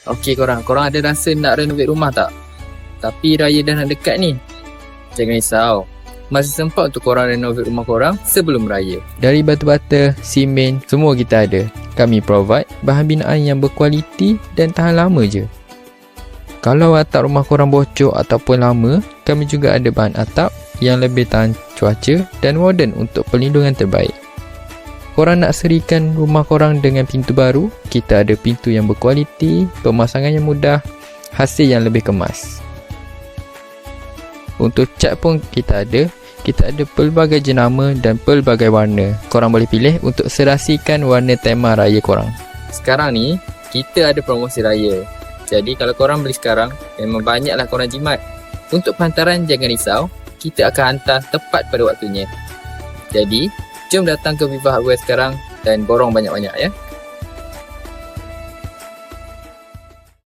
Okey korang ada rasa nak renovate rumah tak? Tapi raya dah nak dekat ni. Jangan risau. Masih sempat untuk korang renovate rumah korang sebelum raya. Dari batu-bata, simen, semua kita ada. Kami provide bahan binaan yang berkualiti dan tahan lama je. Kalau atap rumah korang bocor ataupun lama, kami juga ada bahan atap yang lebih tahan cuaca dan moden untuk perlindungan terbaik. Korang nak serikan rumah korang dengan pintu baru, kita ada pintu yang berkualiti, pemasangan yang mudah, hasil yang lebih kemas. Untuk cat pun kita ada pelbagai jenama dan pelbagai warna. Korang boleh pilih untuk serasikan warna tema raya korang. Sekarang ni, kita ada promosi raya. Jadi kalau korang beli sekarang, memang banyaklah korang jimat. Untuk penghantaran jangan risau, kita akan hantar tepat pada waktunya. Jadi, jom datang ke Viva Hardware sekarang dan borong banyak-banyak ya.